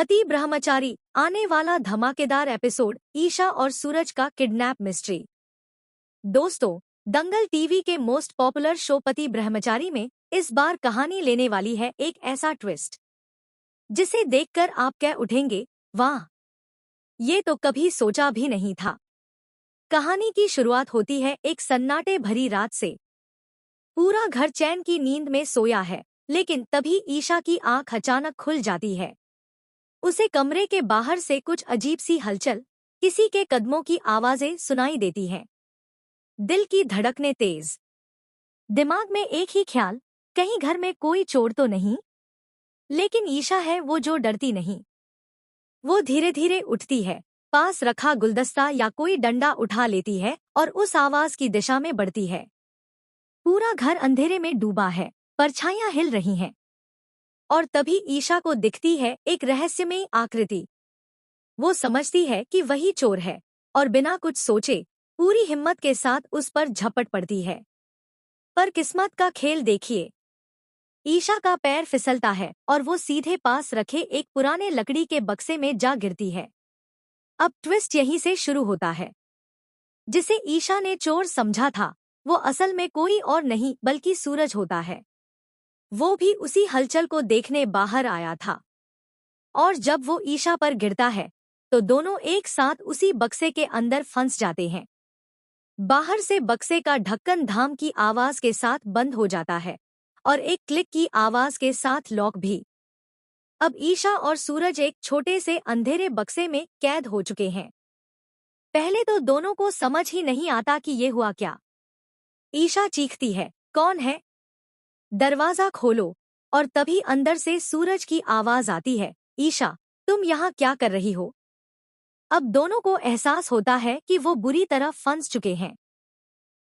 पति ब्रह्मचारी, आने वाला धमाकेदार एपिसोड, ईशा और सूरज का किडनैप मिस्ट्री। दोस्तों, दंगल टीवी के मोस्ट पॉपुलर शो पति ब्रह्मचारी में इस बार कहानी लेने वाली है एक ऐसा ट्विस्ट जिसे देखकर आप कह उठेंगे, वाह, ये तो कभी सोचा भी नहीं था। कहानी की शुरुआत होती है एक सन्नाटे भरी रात से। पूरा घर चैन की नींद में सोया है, लेकिन तभी ईशा की आंख अचानक खुल जाती है। उसे कमरे के बाहर से कुछ अजीब सी हलचल, किसी के कदमों की आवाजें सुनाई देती हैं। दिल की धड़कनें तेज। दिमाग में एक ही ख्याल, कहीं घर में कोई चोर तो नहीं। लेकिन ईशा है वो जो डरती नहीं। वो धीरे धीरे उठती है, पास रखा गुलदस्ता या कोई डंडा उठा लेती है और उस आवाज की दिशा में बढ़ती है। पूरा घर अंधेरे में डूबा है, परछाइयां हिल रही हैं। और तभी ईशा को दिखती है एक रहस्यमयी आकृति। वो समझती है कि वही चोर है और बिना कुछ सोचे पूरी हिम्मत के साथ उस पर झपट पड़ती है। पर किस्मत का खेल देखिए, ईशा का पैर फिसलता है और वो सीधे पास रखे एक पुराने लकड़ी के बक्से में जा गिरती है। अब ट्विस्ट यहीं से शुरू होता है। जिसे ईशा ने चोर समझा था, वो असल में कोई और नहीं बल्कि सूरज होता है। वो भी उसी हलचल को देखने बाहर आया था। और जब वो ईशा पर गिरता है तो दोनों एक साथ उसी बक्से के अंदर फंस जाते हैं। बाहर से बक्से का ढक्कन धाम की आवाज के साथ बंद हो जाता है और एक क्लिक की आवाज के साथ लॉक भी। अब ईशा और सूरज एक छोटे से अंधेरे बक्से में कैद हो चुके हैं। पहले तो दोनों को समझ ही नहीं आता कि ये हुआ क्या। ईशा चीखती है, कौन है? दरवाजा खोलो। और तभी अंदर से सूरज की आवाज आती है, ईशा, तुम यहाँ क्या कर रही हो? अब दोनों को एहसास होता है कि वो बुरी तरह फंस चुके हैं।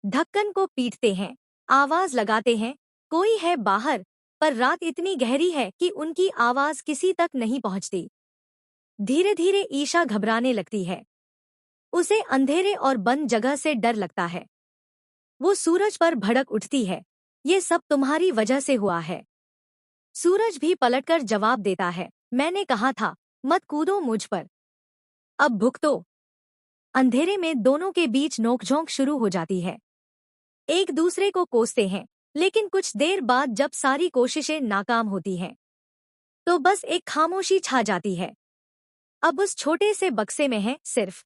ढक्कन को पीटते हैं, आवाज लगाते हैं, कोई है बाहर, पर रात इतनी गहरी है कि उनकी आवाज किसी तक नहीं पहुंचती। धीरे धीरे ईशा घबराने लगती है। उसे अंधेरे और बंद जगह से डर लगता है। वो सूरज पर भड़क उठती है, ये सब तुम्हारी वजह से हुआ है। सूरज भी पलटकर जवाब देता है, मैंने कहा था, मत कूदो मुझ पर। अब भुगतो। अंधेरे में दोनों के बीच नोकझोंक शुरू हो जाती है। एक दूसरे को कोसते हैं, लेकिन कुछ देर बाद जब सारी कोशिशें नाकाम होती हैं, तो बस एक खामोशी छा जाती है। अब उस छोटे से बक्से में है सिर्फ